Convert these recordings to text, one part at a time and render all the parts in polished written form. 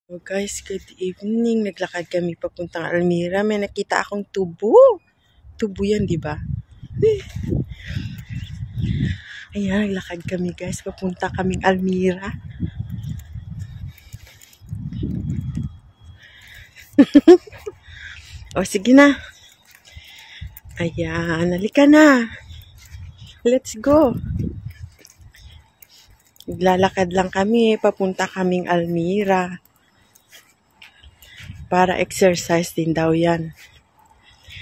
So guys, good evening. Naglakad kami papuntang Almira. May nakita akong tubo. Tubo yan, di ba? Ayan, naglakad kami guys. Papunta kaming Almira. O, sige na. Ayan, halika na. Let's go. Naglalakad lang kami. Papunta kaming Almira. Para exercise din daw yan.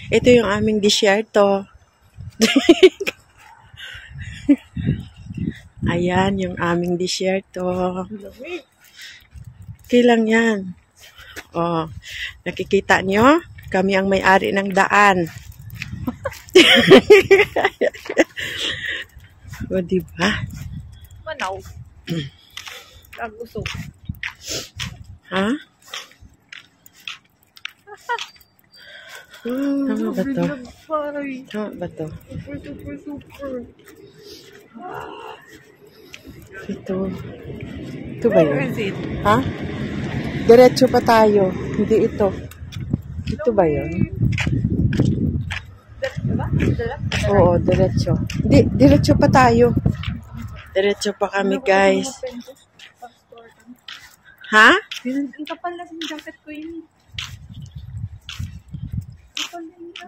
Ito yung aming disyerto. Ayan, yung aming disyerto. Okay lang yan. Oh, nakikita nyo? Kami ang may-ari ng daan. O, diba? Manaw. Kagusok. Ha? Tama ba to? Tama ba to? Super. Ito. Ito ba yun? Where is it? Ha? Diretso pa tayo. Hindi ito. Ito ba yun? Diba? Oo, diretso. Hindi, diretso pa tayo. Diretso pa kami, guys. Ha? Ang kapal na yung jacket ko yun.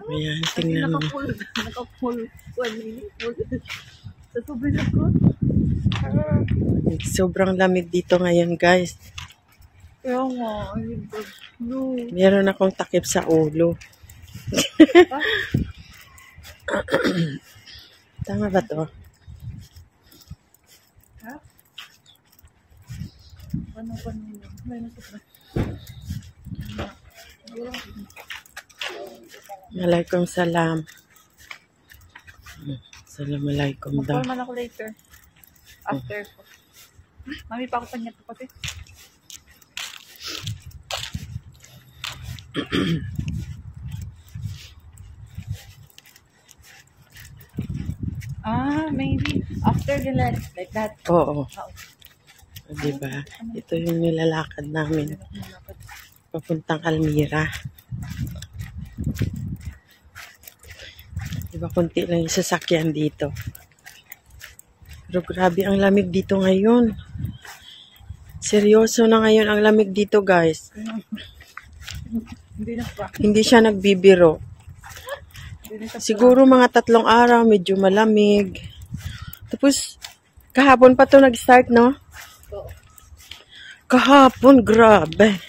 Ayan, tingnan mo. Naka-full 1 minute. Sa sobrang ko. Sobrang lamig dito ngayon, guys. Kaya nga, no. Meron akong takip sa ulo. Tama ba to? Ha? Ano yun? May nasabra. Alaikum salam. Assalamualaikum daw. Mag-call man ako later. After ko. Mami, pakutan niya ito pati. Maybe after the lunch, like that. Oo. Diba? Ito yung nilalakad namin. Papuntang Almira. Diba, konti lang yung sasakyan dito. Pero grabe ang lamig dito ngayon. Seryoso na ngayon ang lamig dito, guys. Hindi siya nagbibiro. Siguro mga 3 araw, medyo malamig. Tapos, kahapon pa to nag-start, no? Kahapon, grabe.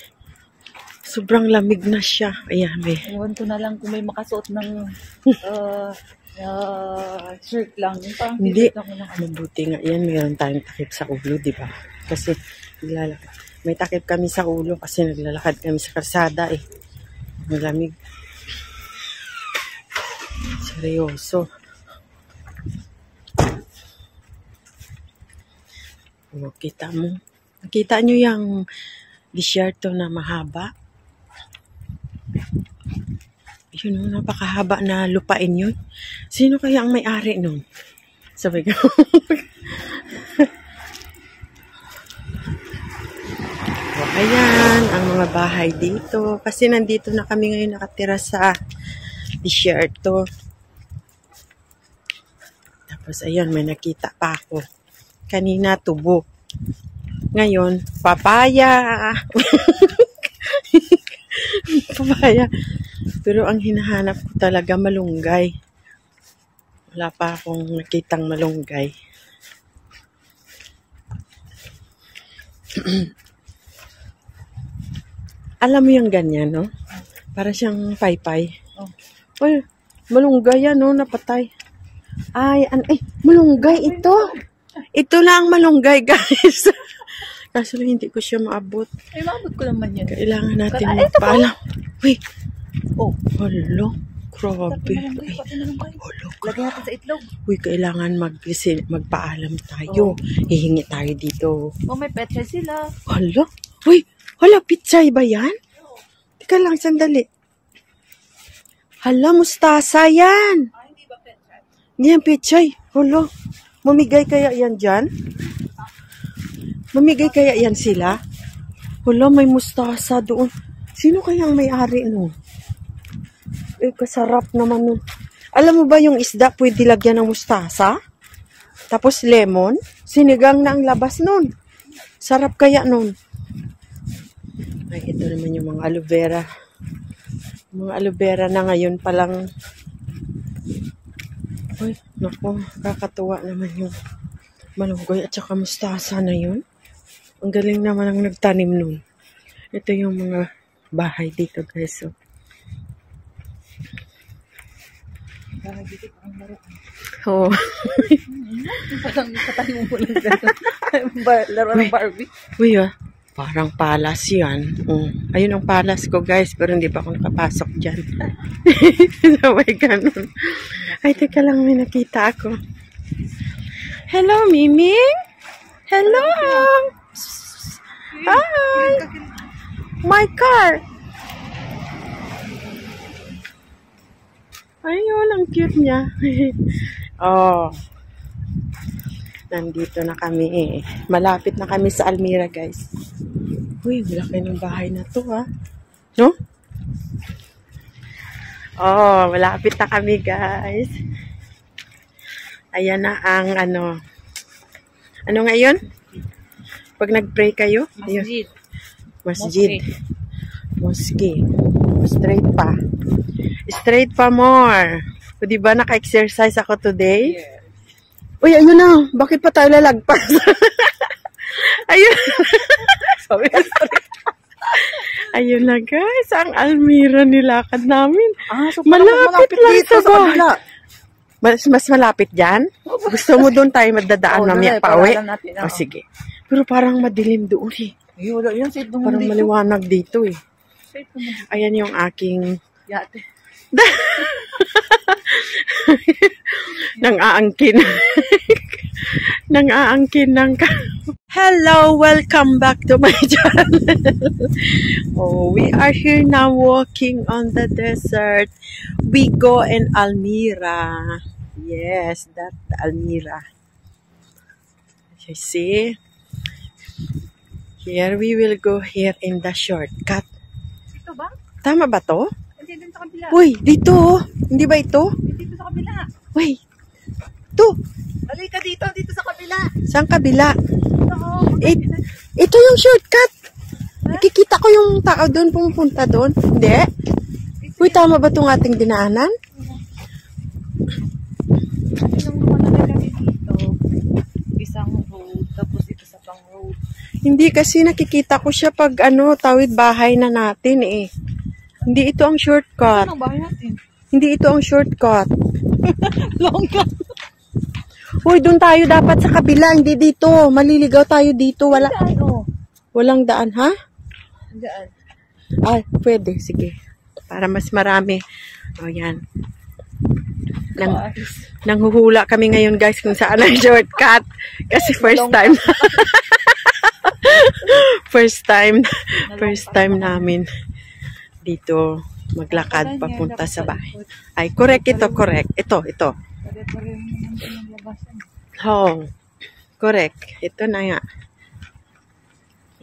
Sobrang lamig na siya. Ayan, may. Ewan ko na lang kung may makasuot ng shirt lang. Hindi. Mabuti nga yan. Mayroon tayong takip sa ulo, di ba? Kasi, may takip kami sa ulo kasi naglalakad kami sa kalsada, eh. Malamig. Seryoso. O, kita mo. Nakita nyo yung disyerto na mahaba? Yun, napakahaba na lupain yun. Sino kaya ang may-ari nun? Sabi ko. O, ayan, ang mga bahay dito. Kasi nandito na kami ngayon nakatira sa disyerto. Tapos, ayan, may nakita pa ako. Kanina, tubo. Ngayon, papaya. Papaya. Pero ang hinahanap ko talaga malunggay. Wala pa akong nakitang malunggay. Alam mo yung ganyan, no? Para siyang paypay. Oh. Uy, malunggay yan, no? Napatay. Ay, malunggay ito. Ito lang malunggay, guys. Kaso hindi ko siya maabot. Ay, maabot ko naman yan. Kailangan natin magpaalam. Uy. Oh. Hello. Grabe. Ay, lagyan natin sa itlog. Uy, kailangan magpaalam tayo. Hihingi tayo dito. Oh, may petsa sila. Hala. Uy, hala, pitsay ba yan? Teka lang, sandali. Hala, mustasa yan. Hindi ba petsa? Hindi yan pitsay. Hala. Mamigay kaya yan dyan? Mamigay kaya yan sila? Hala, may mustasa doon. Sino kayang may-ari no? Eh, kasarap naman nun. Alam mo ba yung isda pwede lagyan ng mustasa? Tapos lemon? Sinigang na ang labas nun. Sarap kaya nun. Ay, ito naman yung mga aloe vera. Mga aloe vera na ngayon palang. Ay, naku, kakatuwa naman yung malunggay at saka mustasa na yun. Ang galing naman ang nagtanim nun. Ito yung mga bahay dito, guys. So, oo. Patang mo lang gano'n. Laro ng Barbie. Uy, parang palas yan. Ayun ang palas ko, guys. Pero hindi pa ako nakapasok dyan. Sabay ganun. Ay, teka lang, may nakita ako. Hello, Miming! Hello! Hi! My car! Ayun, ang cute niya. Oh. Nandito na kami. Malapit na kami sa Almira, guys. Uy, malaki ng bahay na to, ha? No? Oh, malapit na kami, guys. Ayan na ang ano. Ano ngayon? Pag nag-pray kayo? Masjid. Masjid. Mosque. Straight pa. Straight pa more. O, diba naka-exercise ako today? Yeah. Uy, ayun na. Bakit pa tayo lalagpas? Ayun. Ayun na, guys. Ang Almira nilakad namin. So malapit lang dito sa kabila. Mas malapit dyan? Gusto mo doon tayo madadaan mamaya pa uwi? O, sige. Pero parang madilim doon eh. Ay, wala yan. Parang maliwanag dito eh. Ayan yung aking yate. Nang-aangkin. Nang-aangkin ng Hello! Welcome back to my channel. Oh, we are here now walking on the desert. We go in Almira. Yes, that's Almira. You see? Here we will go here in the shortcut. Ito ba? Tama ba to? Hindi dito sa kabila. Uy, dito. Hindi ba ito? Dito sa kabila. Uy, ito. Halika dito, dito sa kabila. Saan kabila? Oo. Ito yung shortcut. Nakikita ko yung tao doon pumupunta doon. Hindi? Uy, tama ba itong ating dinaanan? Isang naman kami dito. Isang road. Tapos ito sa pang road. Hindi kasi nakikita ko siya pag tawid bahay na natin eh. Hindi ito ang shortcut. Anong bahay natin? Hindi ito ang shortcut. Long cut. Uy, doon tayo dapat sa kabila. Hindi dito. Maliligaw tayo dito. Walang daan, ha? Daan. Ah, pwede. Sige. Para mas marami. O, yan. Nanghuhula kami ngayon, guys, kung saan ang shortcut. Kasi first time. First time namin dito maglakad papunta sa bahay. Ay, correct ito, correct. Ito. Oh, correct. Ito na nga.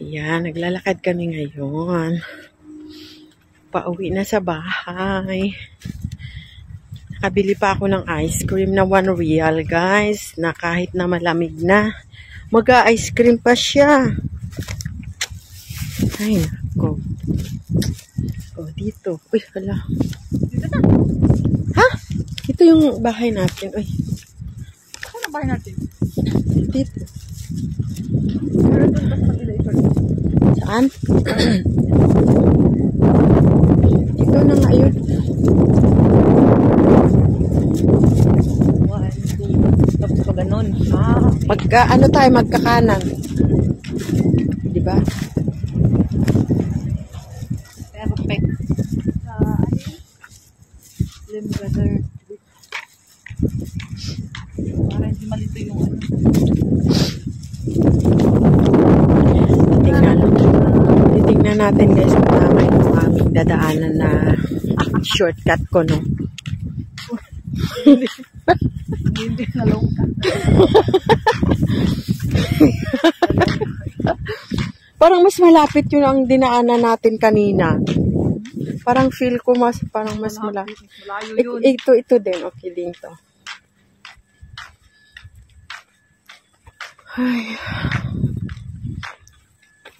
Yan, naglalakad kami ngayon. Pauwi na sa bahay. Nakabili pa ako ng ice cream na 1 real, guys. Na kahit na malamig na, mag-ice cream pa siya. Ay, nako. Oh, dito. Uy, hala. Dito na. Ha? Ito yung bahay natin. Uy. Ano na bahay natin? Dito. Pero doon pa sa kabila ito. Saan? Ito na nga yun. 1, 2. Tapos pa ganun. Tayo magkakanan. Diba? Perfect. Sa Slim Brother. Para hindi malito yung Titingnan natin, guys, kung tama yung aming dadaanan na shortcut ko, no? hindi nalungkat. Parang mas malapit yun ang dinaanan natin kanina. Parang feel ko parang mas malapit. Malayo yun. Ito din. Okay din to. Ay.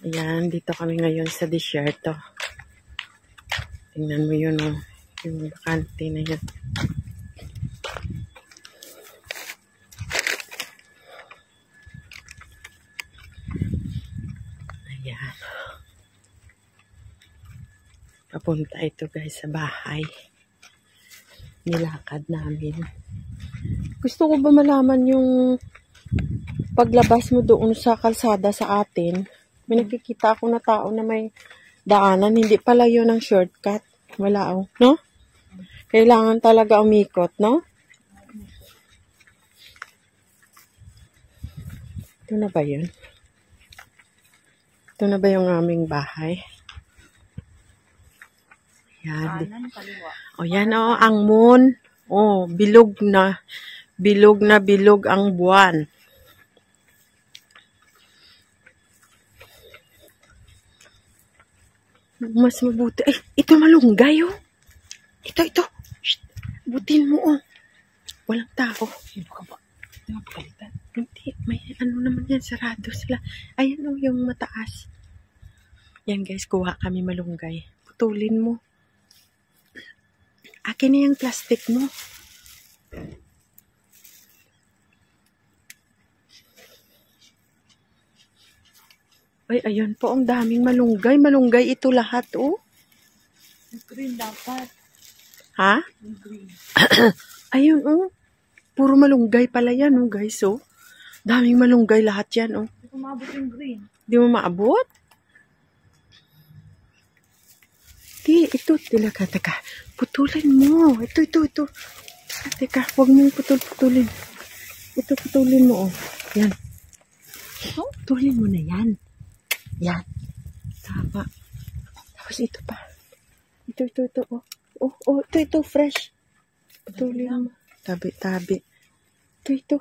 Ayan, dito kami ngayon sa desierto. Tingnan mo yun, oh. Yung bakante na yan. Ayan. Papunta ito guys sa bahay. Nilakad namin. Gusto ko ba malaman yung paglabas mo doon sa kalsada sa atin? May nakikita ako na tao na may daanan. Hindi pala yun ang shortcut. Wala oh. No? Kailangan talaga umikot, no? Ito na ba yun? Ito na ba yung aming bahay? Yan. O yan o, ang moon. O, bilog na. Bilog na bilog ang buwan. Mas mabuti. Ay, ito malunggay oh. Ito. Shh. Butin mo oh. Walang tao. Sino ka ba? Hindi. May ano naman yan. Sarado sila. Ayan oh, yung mataas. Yan guys, kuha kami malunggay. Putulin mo. Akin na yung plastic mo. Ay, ayan po. Ang daming malunggay. Malunggay ito lahat oh. Green dapat. Ha? Green. Ayun oh. Puro malunggay pala yan oh guys oh. Daming malunggay lahat yan oh. Hindi ko maabot yung green. Di mo maabot? Ito. Teka. Putulin mo. Ito. Teka, huwag mong putulin. Ito, putulin mo oh. Yan. Putulin mo na yan. Yan. Tama. Tapos ito pa. Ito. Oh, ito, fresh. Putulin mo. Tabi. Ito.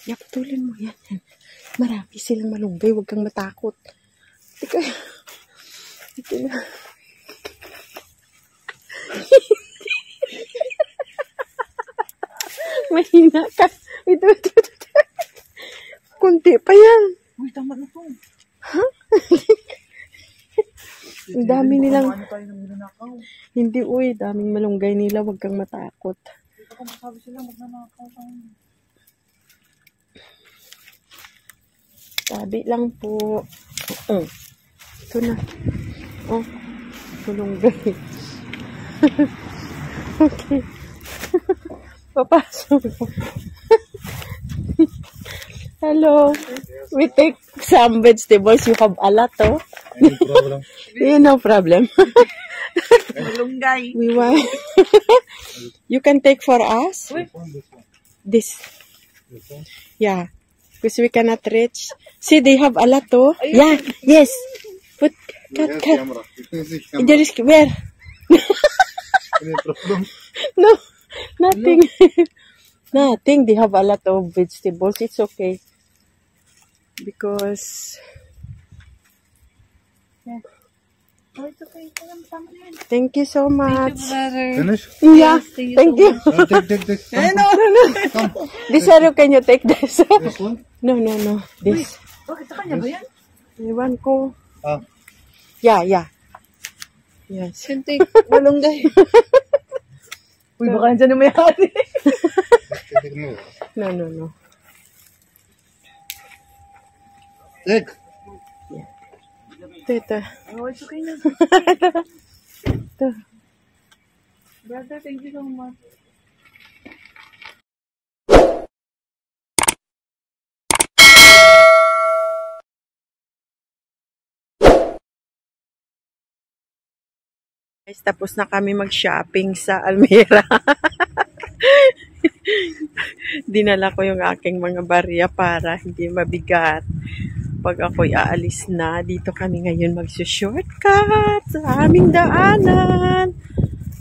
Yeah, putulin mo. Yan. Marami silang malunggay. Huwag kang matakot. Teka. Ito na. Mahina ka. Ito. Kunti pa yan. Uy, tama na to. Ha? Ang dami nilang... Hindi, uy. Daming malunggay nila. Huwag kang matakot. Dito ko masabi sila, magnanakaw tayo. Sabi lang po. Ito na. Oh, malunggay. Okay. Papasok. Hello. We take some vegetables. You have a lot, oh. Any problem? No problem. Malunggay. We want. You can take for us. This one. This. This one. Yeah. Because we cannot reach. See, they have a lot, oh. Yeah. Yes. Put. Cut. Camera. You can see camera. There is where? Any problem? No. Nothing. Nothing. They have a lot of vegetables. It's okay. Because. Oh, ito kayo. Tama na yan. Thank you so much. Finish? Yeah. Thank you Thank so you. Take. No. Come. This one, can you take this? This one? No. This. Bakit sa kanya ba yan? Iwan ko. Ah. Yeah. Yes. Sintik. Malunggay. Uy, baka nandiyan na may-ari. Take more. No. Take. Ito. Oh, it's okay na. Ito. Brother, thank you so much. Guys, tapos na kami mag-shopping sa Almira. Dinala ko yung aking mga barya para hindi mabigat. Pag ako'y aalis na, dito kami ngayon magsushortcut sa aming daanan.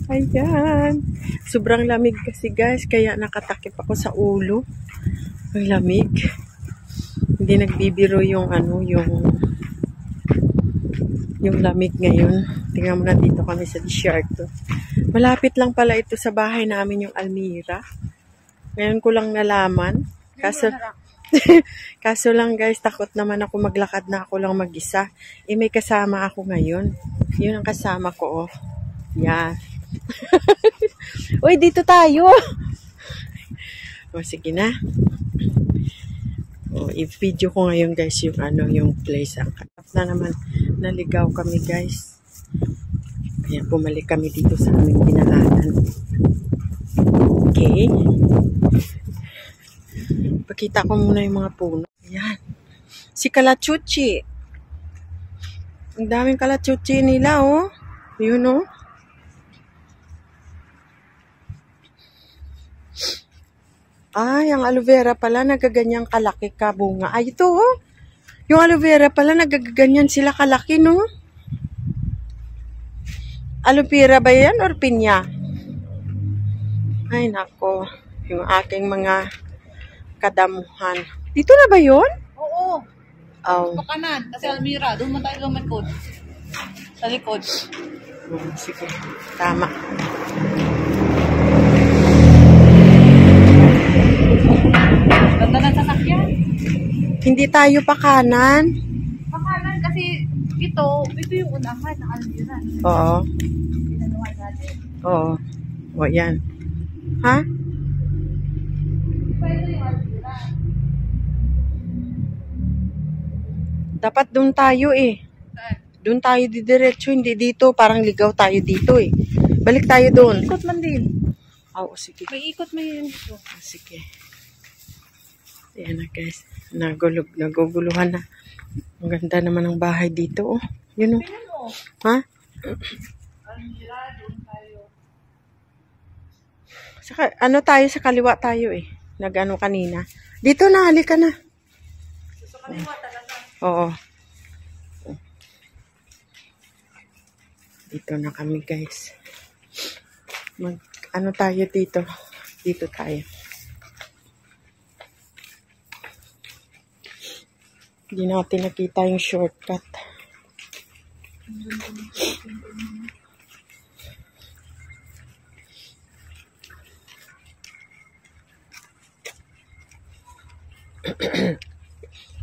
Ayan. Sobrang lamig kasi guys, kaya nakatakip ako sa ulo. Ang lamig. Hindi nagbibiro yung yung lamig ngayon. Tingnan mo na dito kami sa Desierto. Malapit lang pala ito sa bahay namin yung Almira. Ngayon ko lang nalaman. Kaso lang guys, takot naman ako maglakad na ako lang mag-isa. May kasama ako ngayon. Yun ang kasama ko, oh. Yan. Uy, dito tayo. O, sige na. O, i-video ko ngayon guys yung yung place. Ang katap na naman. Naligaw kami guys. Kaya bumalik kami dito sa aming pinaanan. Okay. Pakita ko muna yung mga puno. Ayan. Si Kalachuchi. Ang daming Kalachuchi nila, oh. Yun, oh. Ay, ang aloe vera pala, nagaganyang kalaki ka bunga. Ay, ito, oh. Yung aloe vera pala, nagaganyan sila kalaki, no? Aloe vera ba yan or pinya? Ay, nako. Yung aking mga kadamuhan. Dito na ba yun? Oo. Oh. Pakanan. Kasi Almira, doon man tayo lumikod. Sa likod. Sige. Tama. Ganda ng sasakyan. Hindi tayo pakanan. Pakanan kasi ito yung unahan ng Almira. Oo. Pinanuhan natin. Oo. O, yan. Ha? Ito yung Almira. Dapat doon tayo eh. Doon tayo didiretso, hindi dito. Parang ligaw tayo dito eh. Balik tayo doon. Ikot man din. Oo, sige. May ikot may yun ito. Sige. Ayan na guys. Naguguluhan na. Ang ganda naman ng bahay dito. Oh. Yun oh. Ha? Almira, doon tayo. Saka, tayo sa kaliwa tayo eh. Nag-ano kanina. Dito na, halika na. Sa kaliwa talaga. Oo. Dito na kami guys. Tayo dito. Dito tayo. Hindi natin nakita yung shortcut.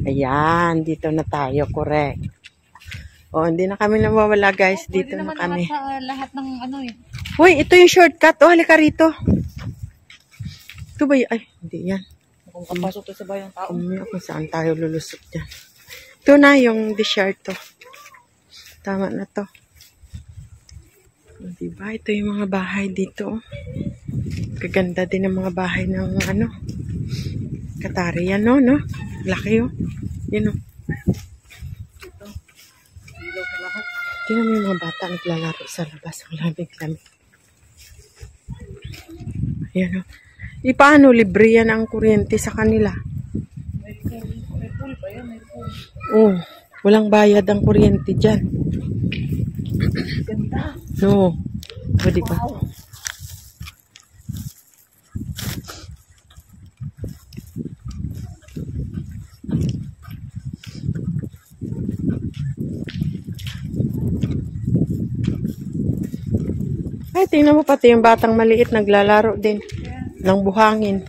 Ayan, dito na tayo, correct. O, hindi na kami nawawala guys, dito na kami. Sa lahat ng eh. Uy, ito yung shortcut. O, halika rito. Ito ba yun? Ay, hindi yan. Kung kapasok to sa bayang tao. Kung saan tayo lulusot dyan. Ito na yung Desierto. Tama na to. O, diba? Ito yung mga bahay dito. Kaganda din ang mga bahay ng Katari yan, no? Laki, oh. Yan, oh. Tingnan mo yung mga bata naglalaro sa labas. Ang lamig-lamig. Ayan, oh. Paano? Libre yan ang kuryente sa kanila. May pool pa yan, may pool. Oh, walang bayad ang kuryente dyan. Ganda. No. O, diba? Wow. Ay, tingnan mo pati yung batang maliit naglalaro din ng buhangin.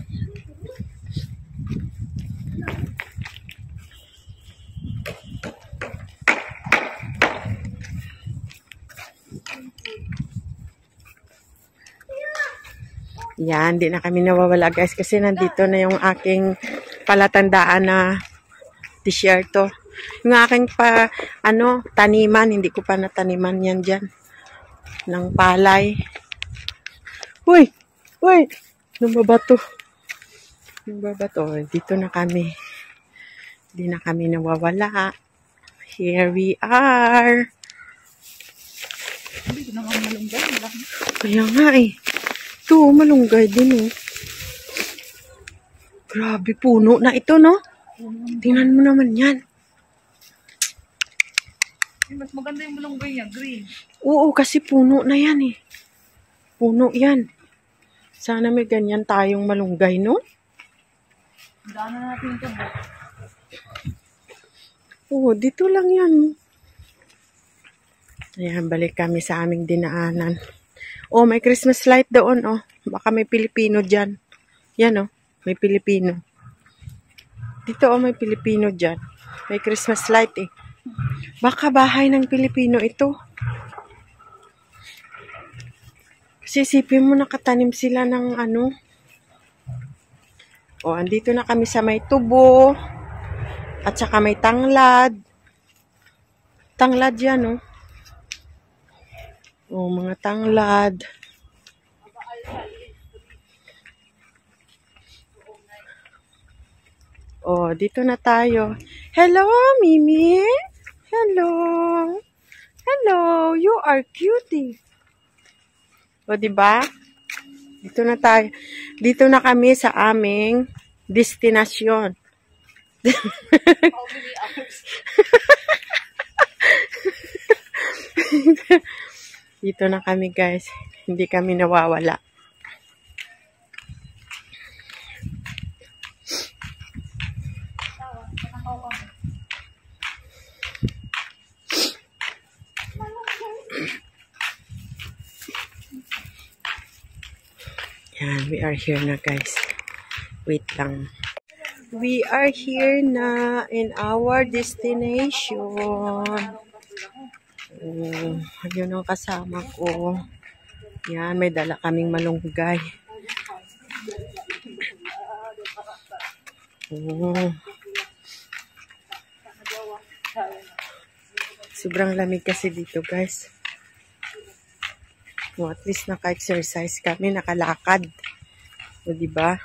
Yan, di na kami nawawala guys kasi nandito na yung aking palatandaan na Desierto. Yung aking taniman, hindi ko pa nataniman yan dyan. Ng palay. Uy! Uy! Nababato. Dito na kami. Hindi na kami nawawala. Here we are. Hindi ko naman malunggay. Malaki. Kaya nga eh. Ito, malunggay din eh. Grabe, puno na ito, no? Tingnan mo naman yan. Mas maganda yung malunggay niya, green. Oo, kasi puno na yan eh. Puno yan. Sana may ganyan tayong malunggay, no? Daan na natin ito. Oh, dito lang yan. Ayan, balik kami sa aming dinaanan. Oh, may Christmas light doon, oh. Baka may Pilipino dyan. Yan, oh. May Pilipino. Dito, oh, may Pilipino dyan. May Christmas light, eh. Baka bahay ng Pilipino ito. Kasi isipin mo, nakatanim sila ng ano. Oh, andito na kami sa may tubo. At saka may tanglad. Tanglad yan, oh. Oh, mga tanglad. Oh, dito na tayo. Hello, Mimi. Hello. Hello, you are cutie. O, diba? Dito na tayo. Dito na kami sa aming destinasyon. Dito na kami, guys. Hindi kami nawawala. Yan, we are here na, guys. Wait lang. We are here na in our destination. Oh, yun ang kasama ko. Yan, may dala kaming malunggay. Oh. Sobrang lamig kasi dito, guys. Oh, at least naka-exercise kami, nakalakad. O, diba?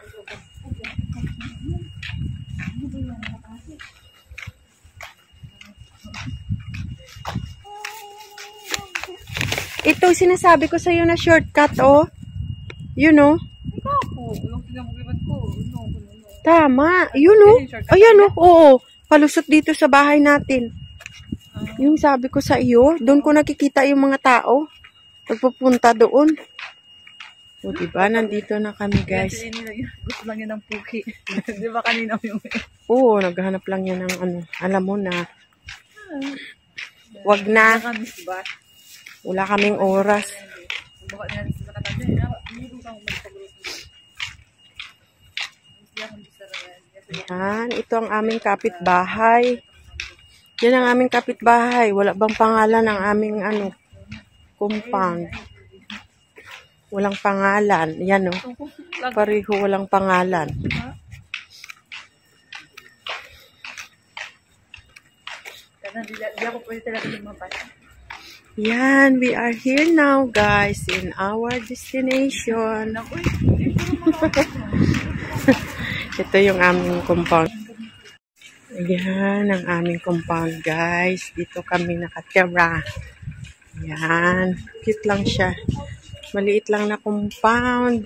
Ito, sinasabi ko sa'yo na shortcut, oh. You know? Tama. You know? Ayan, oh. Oo. Palusot dito sa bahay natin. Yung sabi ko sa iyo, doon ko nakikita yung mga tao. Pagpupunta doon. O, diba? Nandito na kami, guys. Gusto lang yan ng puki. Di ba kanina yung... Oo, naghahanap lang yan ng ano. Alam mo na. Wag na. Wala kaming oras. Yan. Ito ang aming kapitbahay. Yan ang aming kapitbahay. Wala bang pangalan ang aming ano, compound. Walang pangalan. Yan, oh. Pareho walang pangalan. Yan, we are here now, guys, in our destination. Ito yung aming compound. Yan, ang aming compound, guys. Dito kami nakatira. Yan, cute lang siya. Maliit lang na compound.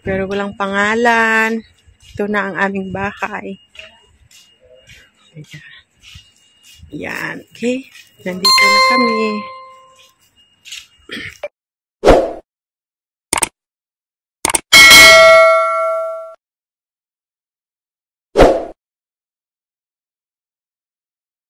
Pero walang pangalan. Ito na ang aming bahay. Yan. Okay. Nandito na kami.